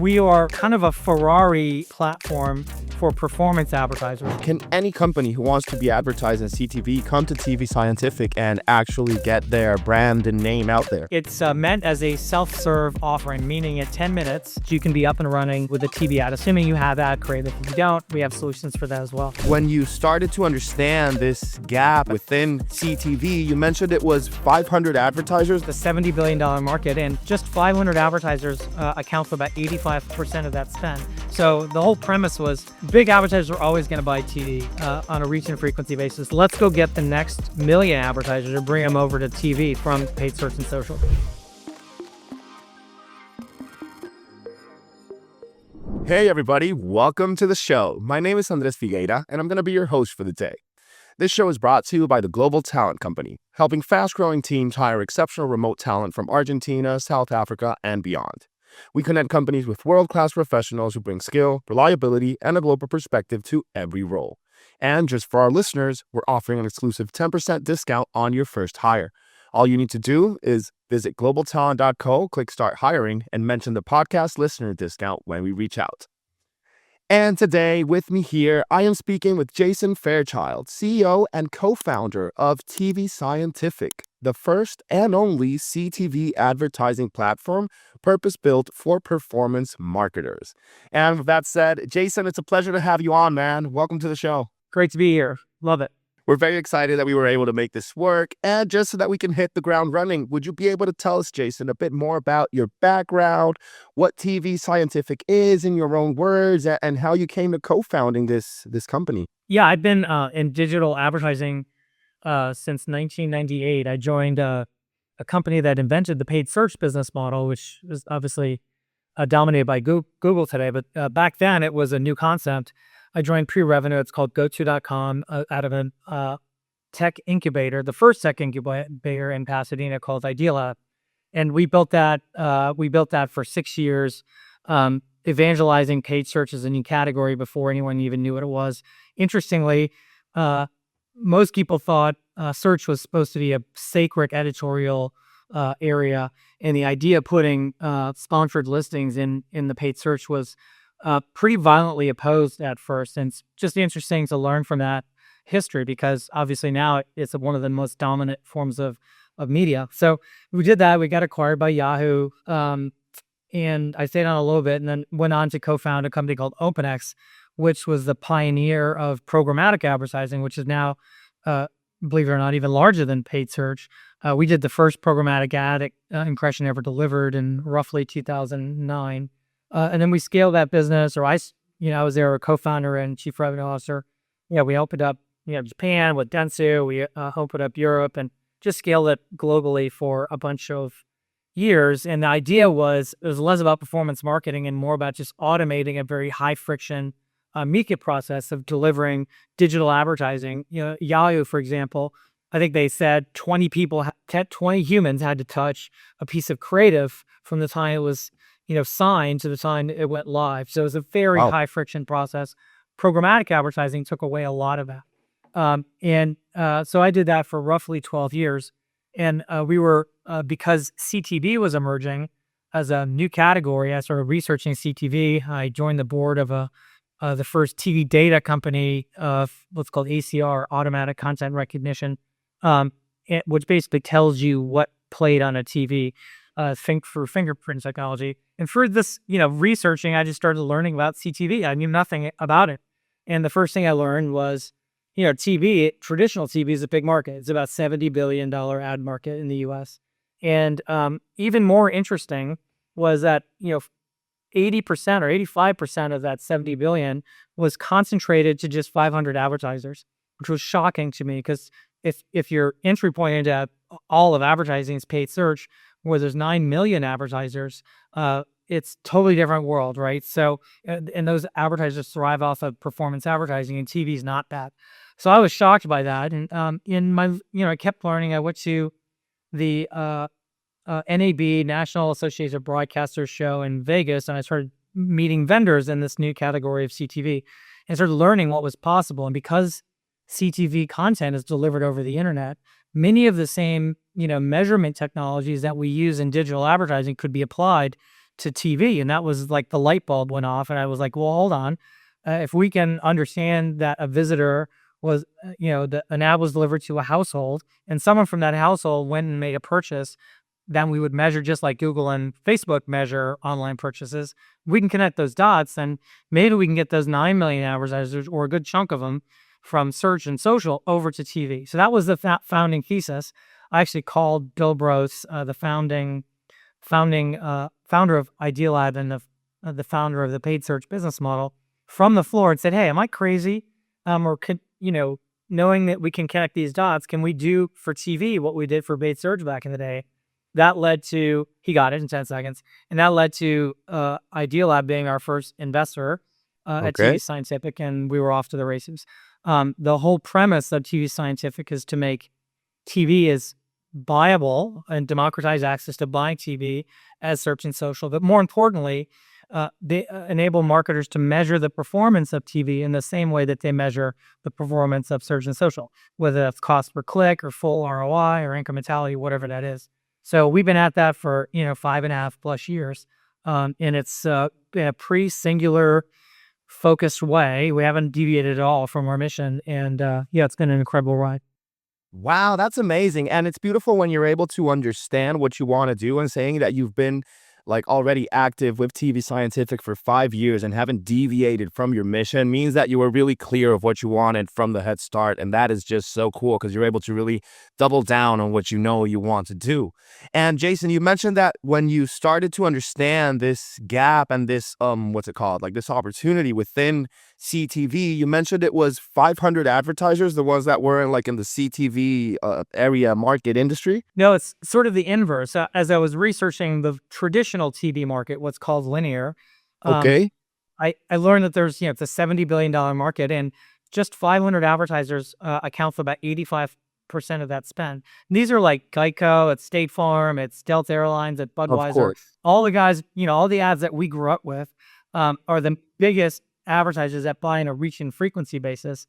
We are kind of a Ferrari platform for performance advertisers. Can any company who wants to be advertised in CTV come to tvScientific and actually get their brand and name out there? It's meant as a self-serve offering, meaning in 10 minutes, you can be up and running with a TV ad, assuming you have ad creative. If you don't, we have solutions for that as well. When you started to understand this gap within CTV, you mentioned it was 500 advertisers. The $70 billion market, and just 500 advertisers account for about 85% of that spend. So the whole premise was big advertisers are always going to buy TV on a reach and frequency basis. Let's go get the next million advertisers and bring them over to TV from paid search and social. Hey everybody, welcome to the show. My name is Andres Figueira, and I'm going to be your host for the day. This show is brought to you by the Global Talent Company, helping fast-growing teams hire exceptional remote talent from Argentina, South Africa, and beyond. We connect companies with world-class professionals who bring skill, reliability, and a global perspective to every role. And just for our listeners, we're offering an exclusive 10% discount on your first hire. All you need to do is visit globaltalent.co, click Start Hiring, and mention the podcast listener discount when we reach out. And today, with me here, I am speaking with Jason Fairchild, CEO and co-founder of tvScientific, the first and only CTV advertising platform purpose-built for performance marketers. And with that said, Jason, it's a pleasure to have you on, man. Welcome to the show. Great to be here. Love it. We're very excited that we were able to make this work. And just so that we can hit the ground running, would you be able to tell us, Jason, a bit more about your background, what tvScientific is in your own words, and how you came to co-founding this company? Yeah, I've been in digital advertising since 1998. I joined a company that invented the paid search business model, which is obviously dominated by Google today. But back then, it was a new concept. I joined pre-revenue. It's called GoTo.com out of a tech incubator, the first tech incubator in Pasadena called Idealab. And we built that for 6 years, evangelizing paid search as a new category before anyone even knew what it was. Interestingly, most people thought search was supposed to be a sacred editorial area, and the idea of putting sponsored listings in the paid search was pretty violently opposed at first. And it's just interesting to learn from that history, because obviously now it's one of the most dominant forms of media. So we did that. We got acquired by Yahoo, and I stayed on a little bit and then went on to co-found a company called OpenX, which was the pioneer of programmatic advertising, which is now, believe it or not, even larger than paid search. We did the first programmatic ad impression ever delivered in roughly 2009. And then we scaled that business, or I was there a co-founder and chief revenue officer. We opened up, Japan with Dentsu. We opened up Europe and just scaled it globally for a bunch of years. And the idea was, it was less about performance marketing and more about just automating a very high friction media process of delivering digital advertising. Yahoo, for example, I think they said 20 humans had to touch a piece of creative from the time it was signed to the time it went live. So it was a very high friction process. Programmatic advertising took away a lot of that. So I did that for roughly 12 years. And we were, because CTV was emerging as a new category, I started researching CTV. I joined the board of the first TV data company of what's called ACR, Automatic Content Recognition, which basically tells you what played on a TV. For fingerprint technology. And for this, researching, I just started learning about CTV. I knew nothing about it. And the first thing I learned was, traditional TV is a big market. It's about $70 billion ad market in the US. And even more interesting was that, 80% or 85% of that 70 billion was concentrated to just 500 advertisers, which was shocking to me, because if your entry point into all of advertising is paid search, where there's 9 million advertisers, it's totally different world, right? So, and those advertisers thrive off of performance advertising, and TV is not that. So I was shocked by that. And I kept learning. I went to the NAB, National Association of Broadcasters show in Vegas, and I started meeting vendors in this new category of CTV and started learning what was possible. And because CTV content is delivered over the internet, many of the same, measurement technologies that we use in digital advertising could be applied to TV. And that was like the light bulb went off. And I was like, well, hold on. If we can understand that a visitor was, an ad was delivered to a household and someone from that household went and made a purchase, then we would measure just like Google and Facebook measure online purchases. We can connect those dots and maybe we can get those 9 million advertisers or a good chunk of them from search and social over to TV. So that was the founding thesis. I actually called Bill Brose, the founder of Idealab and the founder of the paid search business model, from the floor and said, hey, am I crazy? Or could, knowing that we can connect these dots, can we do for TV what we did for paid search back in the day? That led to, he got it in 10 seconds, and that led to Idealab being our first investor at tvScientific, and we were off to the races. The whole premise of tvScientific is to make TV as buyable and democratize access to buying TV as search and social. But more importantly, they enable marketers to measure the performance of TV in the same way that they measure the performance of search and social, whether that's cost per click or full ROI or incrementality, whatever that is. So we've been at that for 5.5+ years, and it's in a singular focused way. We haven't deviated at all from our mission, and it's been an incredible ride. Wow, that's amazing. And it's beautiful when you're able to understand what you want to do, and saying that you've been like already active with tvScientific for 5 years and haven't deviated from your mission means that you were really clear of what you wanted from the head start. And that is just so cool because you're able to really double down on what you know you want to do. And Jason, you mentioned that when you started to understand this gap and this, like this opportunity within CTV, you mentioned it was 500 advertisers, the ones that were in the CTV area market industry. No, it's sort of the inverse. As I was researching the traditional TV market, what's called linear, Okay. I learned that there's, it's a $70 billion market, and just 500 advertisers account for about 85% of that spend. And these are like Geico, it's State Farm, it's Delta Airlines, it's Budweiser. Of course. All the guys, all the ads that we grew up with are the biggest advertisers that buy on a reach and frequency basis.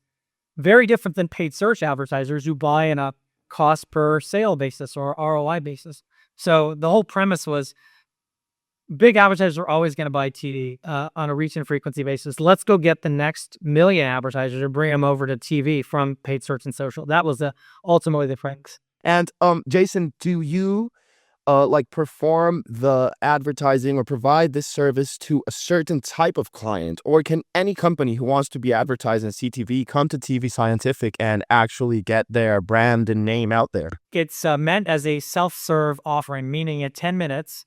Very different than paid search advertisers who buy in a cost per sale basis or ROI basis. So the whole premise was big advertisers are always going to buy TV on a reach and frequency basis. Let's go get the next million advertisers and bring them over to TV from paid search and social. That was ultimately the premise. And Jason, do you perform the advertising or provide this service to a certain type of client, or can any company who wants to be advertised in CTV come to tvScientific and actually get their brand and name out there? It's meant as a self-serve offering, meaning at 10 minutes,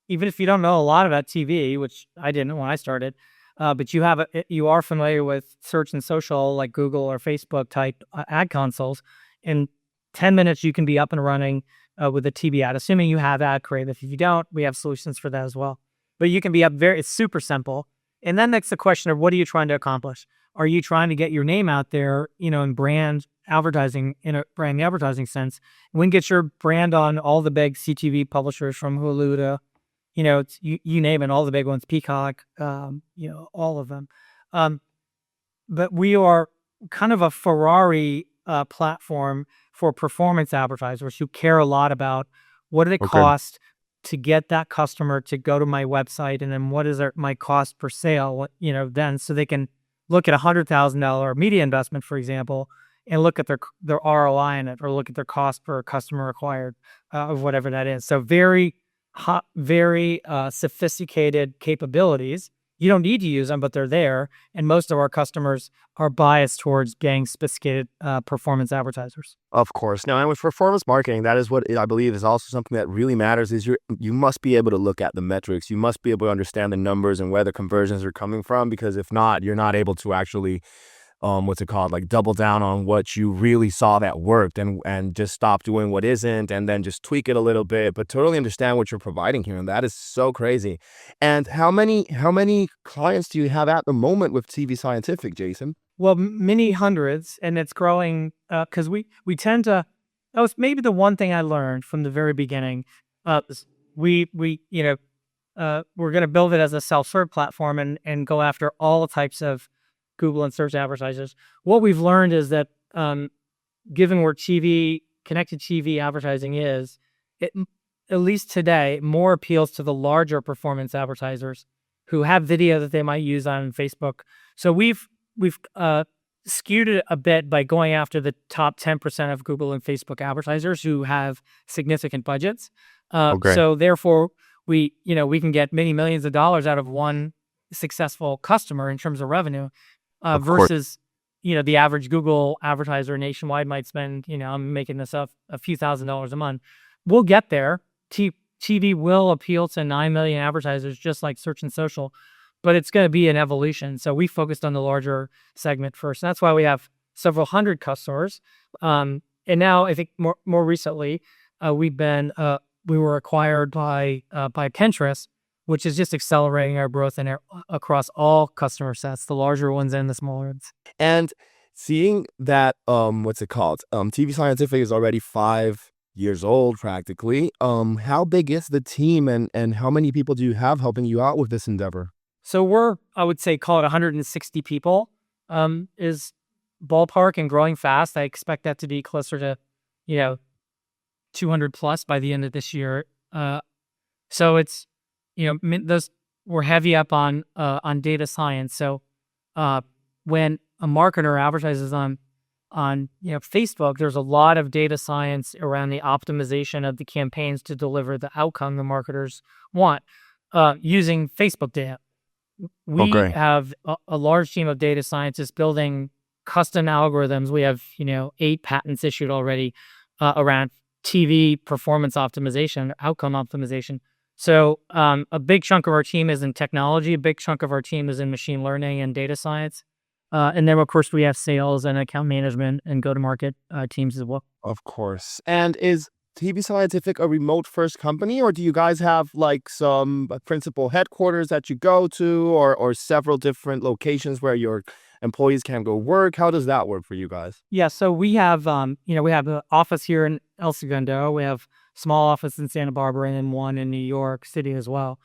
even if you don't know a lot about TV, which I didn't when I started, but you are familiar with search and social like Google or Facebook type ad consoles. In 10 minutes, you can be up and running with a TV ad, assuming you have ad creative. If you don't, we have solutions for that as well. But you can be up it's super simple. And then next the question of what are you trying to accomplish? Are you trying to get your name out there, in brand advertising, in a brand advertising sense? And we can get your brand on all the big CTV publishers from Hulu to, you name it, all the big ones, Peacock, all of them. But we are kind of a Ferrari platform for performance advertisers who care a lot about what did it cost to get that customer to go to my website, and then what is my cost per sale, then so they can look at $100,000 media investment, for example, and look at their ROI in it, or look at their cost per customer acquired of whatever that is. So very sophisticated capabilities. You don't need to use them, but they're there. And most of our customers are biased towards being sophisticated performance advertisers. Of course. Now, and with performance marketing, that is what I believe is also something that really matters, is you must be able to look at the metrics. You must be able to understand the numbers and where the conversions are coming from, because if not, you're not able to actually double down on what you really saw that worked, and just stop doing what isn't, and then just tweak it a little bit, but totally understand what you're providing here. And that is so crazy. And how many clients do you have at the moment with tvScientific, Jason? Well, many hundreds, and it's growing because we tend to, that was maybe the one thing I learned from the very beginning. We're going to build it as a self-serve platform and go after all types of Google and search advertisers. What we've learned is that given where connected TV advertising is, at least today, more appeals to the larger performance advertisers who have video that they might use on Facebook. So we've skewed it a bit by going after the top 10% of Google and Facebook advertisers who have significant budgets. Okay. So therefore, we can get many millions of dollars out of one successful customer in terms of revenue, Of course. versus the average Google advertiser nationwide might spend, I'm making this up, a few $1,000s a month. We'll get there. TV will appeal to 9 million advertisers, just like search and social, but it's going to be an evolution. So we focused on the larger segment first. And that's why we have several hundred customers. And now I think more recently, we were acquired by Pinterest, which is just accelerating our growth across all customer sets, the larger ones and the smaller ones. And seeing that, what's it called? tvScientific is already 5 years old practically. How big is the team and how many people do you have helping you out with this endeavor? So I would say, call it 160 people, is ballpark, and growing fast. I expect that to be closer to, 200 plus by the end of this year. So it's, we're heavy up on data science. So when a marketer advertises on Facebook, there's a lot of data science around the optimization of the campaigns to deliver the outcome the marketers want, using Facebook data. We Okay. have a large team of data scientists building custom algorithms. We have 8 patents issued already around TV performance optimization, outcome optimization. So a big chunk of our team is in technology. A big chunk of our team is in machine learning and data science. And then, of course, we have sales and account management and go-to-market teams as well. Of course. And is tvScientific a remote first company, or do you guys have like some principal headquarters that you go to, or several different locations where your employees can go work? How does that work for you guys? Yeah, so we have we have an office here in El Segundo. We have a small office in Santa Barbara and then one in New York City as well.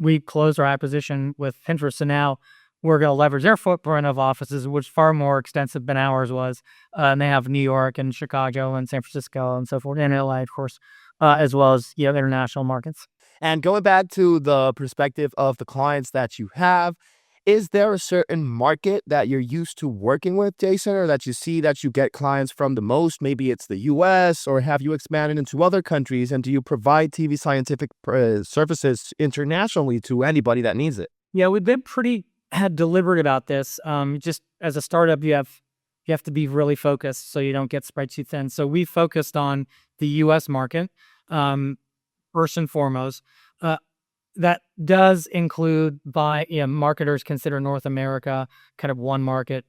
We closed our acquisition with Pinterest, so now we're going to leverage their footprint of offices, which is far more extensive than ours was. And they have New York and Chicago and San Francisco and so forth, and LA, of course, as well as international markets. And going back to the perspective of the clients that you have, is there a certain market that you're used to working with, Jason, or that you see that you get clients from the most? Maybe it's the US, or have you expanded into other countries? And do you provide tvScientific services internationally to anybody that needs it? Yeah, we've been pretty deliberate about this. Just as a startup, you have to be really focused so you don't get spread too thin. So we focused on the US market, first and foremost. That does include marketers consider North America kind of one market.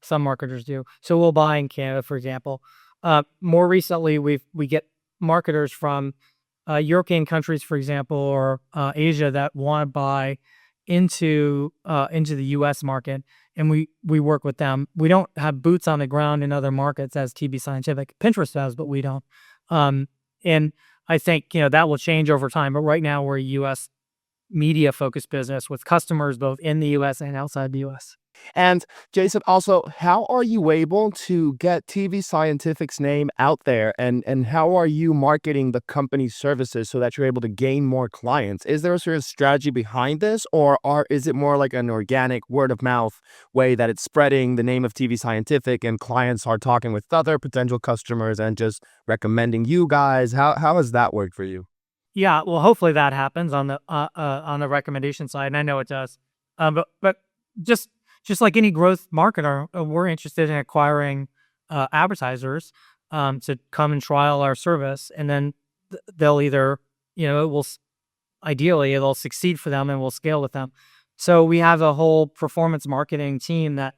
Some marketers do. So we'll buy in Canada, for example. More recently, we get marketers from European countries, for example, or Asia that want to buy into the U.S. market, and we work with them. We don't have boots on the ground in other markets as tvScientific. Pinterest does, but we don't. And I think that will change over time. But right now, we're a U.S. media-focused business with customers both in the U.S. and outside the U.S. And Jason, also, how are you able to get tvScientific's name out there, and how are you marketing the company's services so that you're able to gain more clients? Is there a certain strategy behind this, or is it more like an organic word of mouth way that it's spreading the name of tvScientific and clients are talking with other potential customers and just recommending you guys? How has that worked for you? Yeah, well, hopefully that happens on the recommendation side, and I know it does. But just like any growth marketer, we're interested in acquiring advertisers to come and trial our service, and then they'll either, ideally it'll succeed for them and we'll scale with them. So we have a whole performance marketing team that,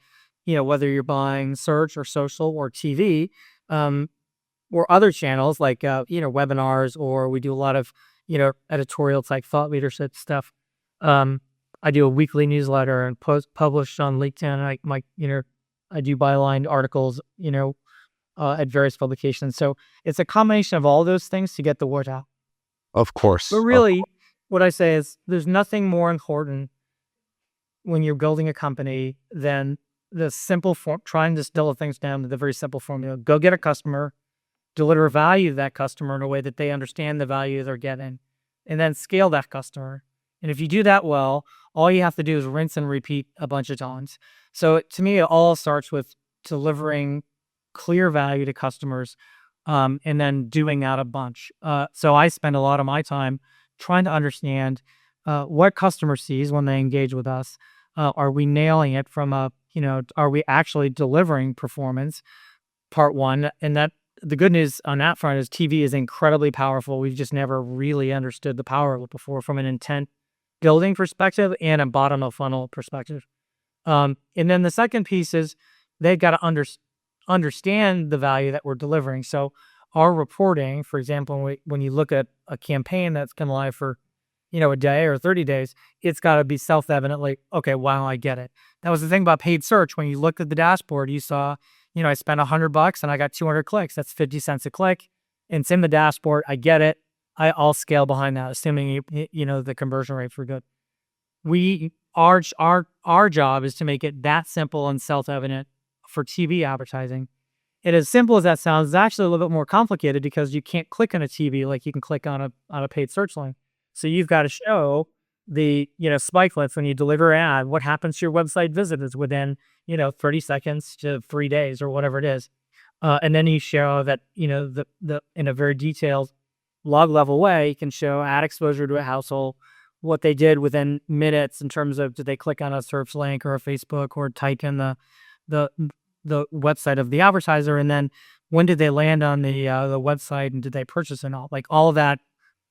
whether you're buying search or social or TV, or other channels like, webinars, or we do a lot of, editorial type thought leadership stuff. I do a weekly newsletter and publish on LinkedIn. I do bylined articles, at various publications. So it's a combination of all those things to get the word out. Of course. But really, what I say is there's nothing more important when you're building a company than the simple try and distill things down to the very simple formula. Go get a customer, deliver value to that customer in a way that they understand the value they're getting, and then scale that customer. And if you do that well, all you have to do is rinse and repeat a bunch of times. So to me, it all starts with delivering clear value to customers, and then doing that a bunch. So I spend a lot of my time trying to understand what customer sees when they engage with us. Are we nailing it from are we actually delivering performance? Part one. And that the good news on that front is TV is incredibly powerful. We've just never really understood the power of it before from an intent building perspective and a bottom of funnel perspective. And then the second piece is they've got to understand the value that we're delivering. So our reporting, for example, when you look at a campaign that's going live for, a day or 30 days, it's got to be self-evident, like, okay, wow, I get it. That was the thing about paid search. When you looked at the dashboard, you saw, I spent $100 and I got 200 clicks. That's 50 cents a click. And it's in the dashboard. I get it. I'll scale behind that, assuming the conversion rates were good. Our job is to make it that simple and self-evident for TV advertising. And as simple as that sounds, it's actually a little bit more complicated because you can't click on a TV like you can click on a paid search link. So you've got to show the spikelets when you deliver an ad. What happens to your website visitors within 30 seconds to 3 days or whatever it is, and then you show that the in a very detailed log level way, you can show ad exposure to a household, what they did within minutes in terms of did they click on a search link or a Facebook or type in the website of the advertiser, and then when did they land on the website and did they purchase and all. Like all of that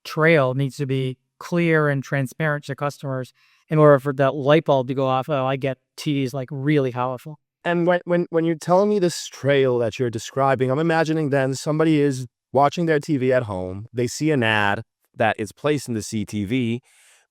trail needs to be clear and transparent to customers in order for that light bulb to go off. Oh, I get TV's like really powerful. And when you're telling me this trail that you're describing, I'm imagining then somebody is watching their TV at home. They see an ad that is placed in the CTV,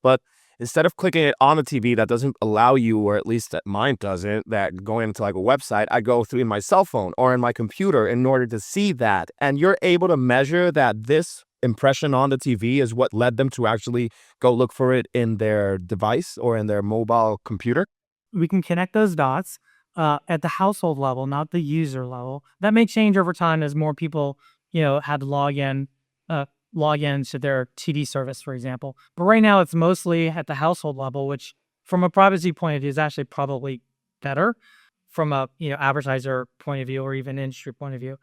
but instead of clicking it on the TV, that doesn't allow you, or at least that mine doesn't, that going into like a website, I go through in my cell phone or in my computer in order to see that. And you're able to measure that this impression on the TV is what led them to actually go look for it in their device or in their mobile computer. We can connect those dots at the household level, not the user level. That may change over time as more people, had to log in to their TD service, for example. But right now it's mostly at the household level, which from a privacy point of view is actually probably better from a, advertiser point of view or even industry point of view.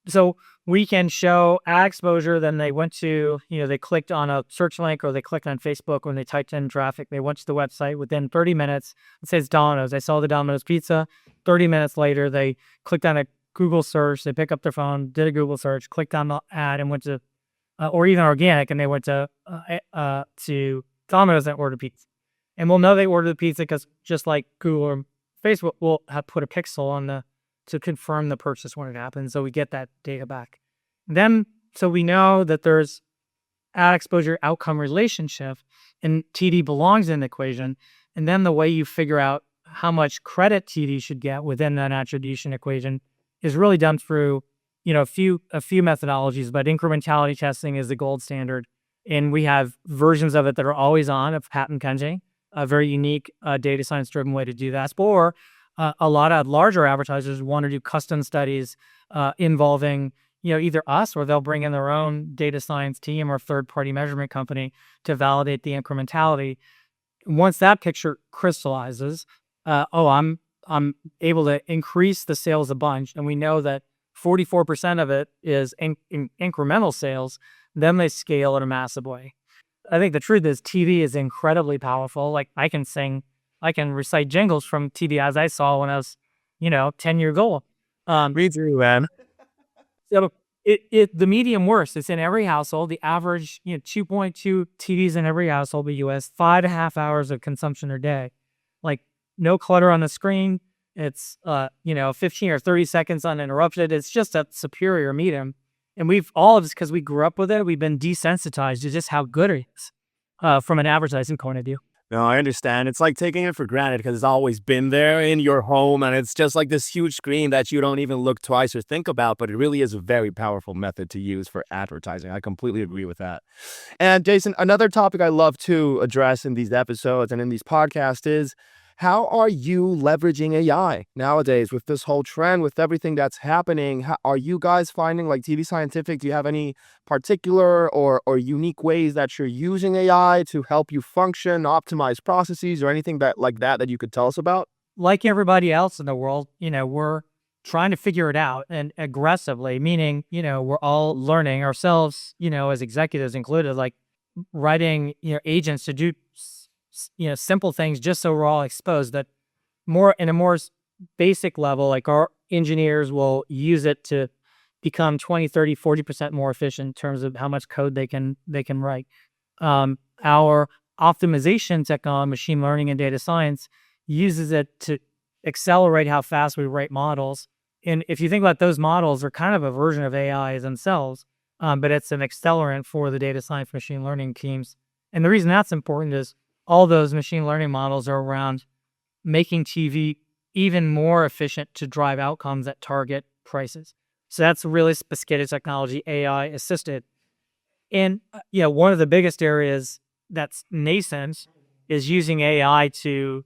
So we can show ad exposure, then they went to, they clicked on a search link or they clicked on Facebook when they typed in traffic, they went to the website within 30 minutes. It says Domino's. They saw the Domino's pizza. 30 minutes later, they clicked on a Google search. They pick up their phone, did a Google search, clicked on the ad and went to, or even organic, and they went to Domino's and ordered pizza. And we'll know they ordered the pizza because just like Google or Facebook will have put a pixel on to confirm the purchase when it happens. So we get that data back. Then, so we know that there's ad exposure outcome relationship and TD belongs in the equation. And then the way you figure out how much credit TD should get within that attribution equation is really done through, a few methodologies, but incrementality testing is the gold standard. And we have versions of it that are always on of patent pending, a very unique data science driven way to do that. Or a lot of larger advertisers want to do custom studies involving, either us or they'll bring in their own data science team or third-party measurement company to validate the incrementality. Once that picture crystallizes, I'm able to increase the sales a bunch, and we know that 44% of it is incremental sales. Then they scale in a massive way. I think the truth is TV is incredibly powerful. Like I can recite jingles from TV ads I saw when I was, 10 years old. Me too, man. So the medium works. It's in every household. The average, 2.2 TVs in every household in the US, 5.5 hours of consumption a day. Like no clutter on the screen. It's, 15 or 30 seconds uninterrupted. It's just a superior medium. And we've all of this, because we grew up with it, we've been desensitized to just how good it is from an advertising point of view. No, I understand. It's like taking it for granted because it's always been there in your home, and it's just like this huge screen that you don't even look twice or think about, but it really is a very powerful method to use for advertising. I completely agree with that. And Jason, another topic I love to address in these episodes and in these podcasts is How are you leveraging AI nowadays with this whole trend, with everything that's happening? Are you guys finding, like tvScientific, do you have any particular or unique ways that you're using AI to help you function, optimize processes, or anything that you could tell us about? Like everybody else in the world, we're trying to figure it out and aggressively, meaning, we're all learning ourselves, as executives included, like writing, agents to do, simple things just so we're all exposed that more in a more basic level, like our engineers will use it to become 20, 30, 40% more efficient in terms of how much code they can write. Our optimization technology, machine learning and data science, uses it to accelerate how fast we write models. And if you think about those models, are kind of a version of AI themselves, but it's an accelerant for the data science machine learning teams. And the reason that's important is all those machine learning models are around making TV even more efficient to drive outcomes that target prices. So that's really sophisticated technology, AI assisted. And one of the biggest areas that's nascent is using AI to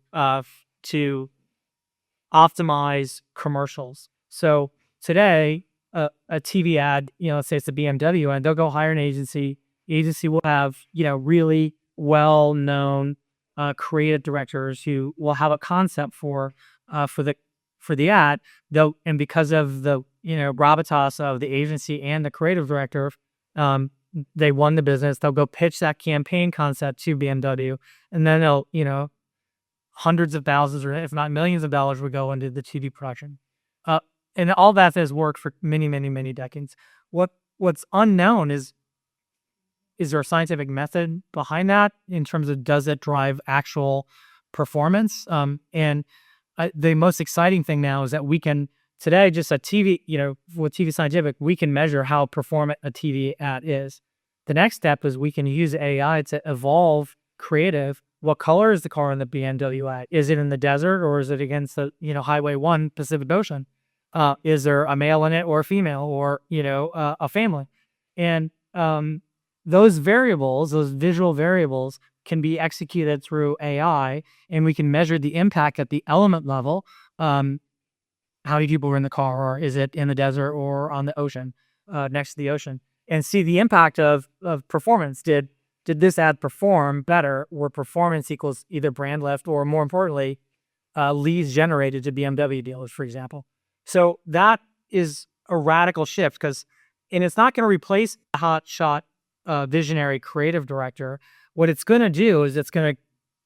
optimize commercials. So today, a TV ad, let's say it's a BMW, and they'll go hire an agency. The agency will have really well-known creative directors who will have a concept for the ad. And because of the gravitas of the agency and the creative director, they won the business. They'll go pitch that campaign concept to BMW, and then they'll hundreds of thousands, or if not millions of dollars, would go into the TV production. And all that has worked for many, many, many decades. What's unknown is there a scientific method behind that in terms of does it drive actual performance? And the most exciting thing now is that we can today just a TV, with tvScientific, we can measure how performant a TV ad is. The next step is we can use AI to evolve creative. What color is the car in the BMW ad? Is it in the desert, or is it against the Highway 1 Pacific Ocean? Is there a male in it, or a female, or a family? And those variables, those visual variables, can be executed through AI, and we can measure the impact at the element level. How many people were in the car, or is it in the desert or on the ocean, next to the ocean, and see the impact of performance. Did this ad perform better, where performance equals either brand lift or, more importantly, leads generated to BMW dealers, for example. So that is a radical shift, and it's not going to replace a hot shot visionary creative director. What it's going to do is it's going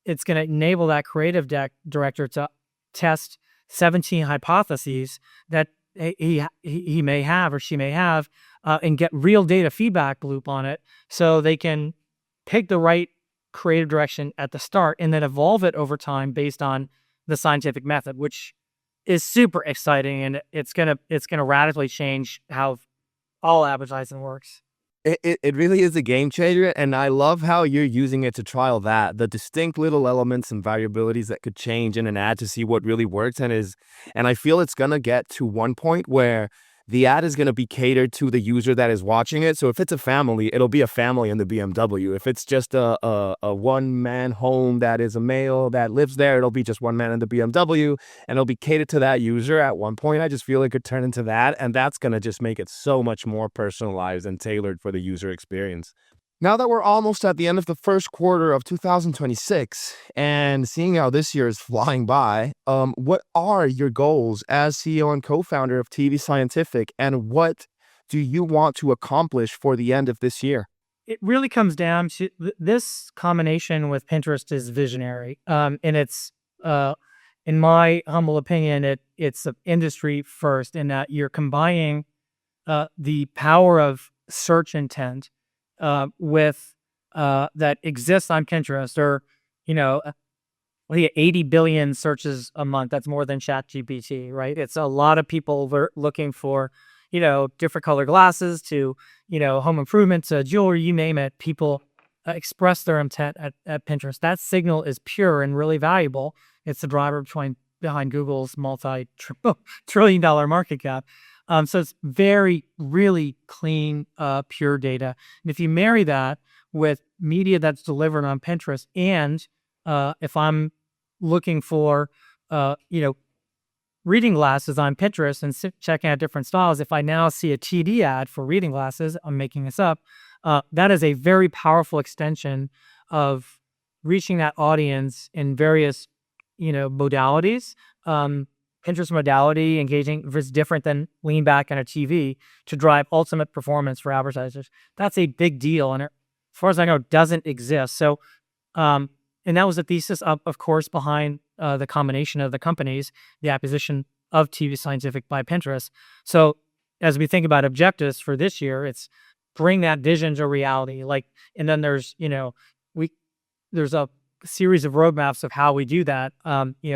to enable that creative director to test 17 hypotheses that he may have, or she may have, and get real data feedback loop on it, so they can pick the right creative direction at the start and then evolve it over time based on the scientific method, which is super exciting, and it's gonna radically change how all advertising works. It really is a game changer, and I love how you're using it to trial the distinct little elements and variabilities that could change in an ad to see what really works and I feel it's gonna get to one point where the ad is gonna be catered to the user that is watching it. So if it's a family, it'll be a family in the BMW. If it's just a one-man home that is a male that lives there, it'll be just one man in the BMW, and it'll be catered to that user at one point. I just feel it could turn into that, and that's gonna just make it so much more personalized and tailored for the user experience. Now that we're almost at the end of the first quarter of 2026 and seeing how this year is flying by, what are your goals as CEO and co-founder of tvScientific, and what do you want to accomplish for the end of this year? It really comes down to this combination with Pinterest is visionary. And it's, in my humble opinion, it's an industry first, in that you're combining the power of search intent with that exists on Pinterest, or what do you, 80 billion searches a month. That's more than ChatGPT, right? It's a lot of people looking for different color glasses to home improvement to jewelry, you name it. People express their intent at Pinterest. That signal is pure and really valuable. It's the driver behind Google's multi-trillion-dollar market cap. So it's very, really clean, pure data. And if you marry that with media that's delivered on Pinterest, and if I'm looking for, reading glasses on Pinterest and checking out different styles, if I now see a TD ad for reading glasses, I'm making this up, that is a very powerful extension of reaching that audience in various, modalities. Pinterest modality engaging is different than lean back on a TV to drive ultimate performance for advertisers. That's a big deal, and as far as I know, doesn't exist. So, and that was the thesis, of course, behind the combination of the companies, the acquisition of tvScientific by Pinterest. So, as we think about objectives for this year, it's bring that vision to reality. And then there's there's a series of roadmaps of how we do that.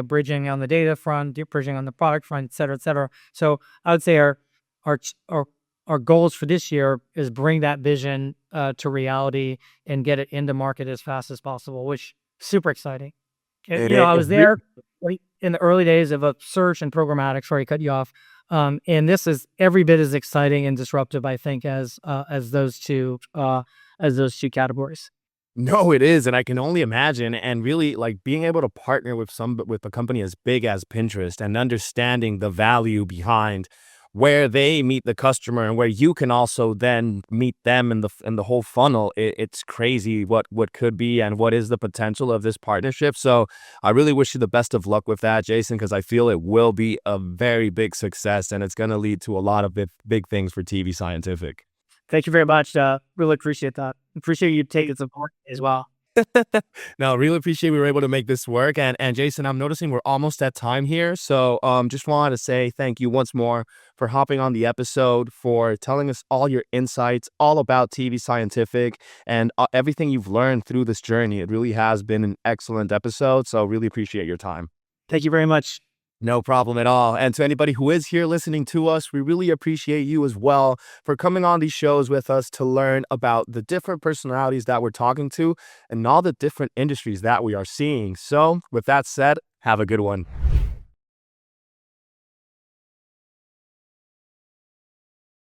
Bridging on the data front, bridging on the product front, et cetera, et cetera. So I would say our goals for this year is bring that vision to reality and get it into market as fast as possible, which is super exciting. I was there in the early days of a search and programmatic. Sorry, cut you off. And this is every bit as exciting and disruptive, I think, as those two categories. No, it is. And I can only imagine. And really, being able to partner with a company as big as Pinterest and understanding the value behind where they meet the customer and where you can also then meet them in the whole funnel. It's crazy what could be and what is the potential of this partnership. So I really wish you the best of luck with that, Jason, because I feel it will be a very big success and it's going to lead to a lot of big things for tvScientific. Thank you very much. Really appreciate that. Appreciate you taking support as well. No, really appreciate we were able to make this work. And Jason, I'm noticing we're almost at time here. So just wanted to say thank you once more for hopping on the episode, for telling us all your insights, all about tvScientific and everything you've learned through this journey. It really has been an excellent episode. So really appreciate your time. Thank you very much. No problem at all. And to anybody who is here listening to us, we really appreciate you as well for coming on these shows with us to learn about the different personalities that we're talking to and all the different industries that we are seeing. So with that said, have a good one.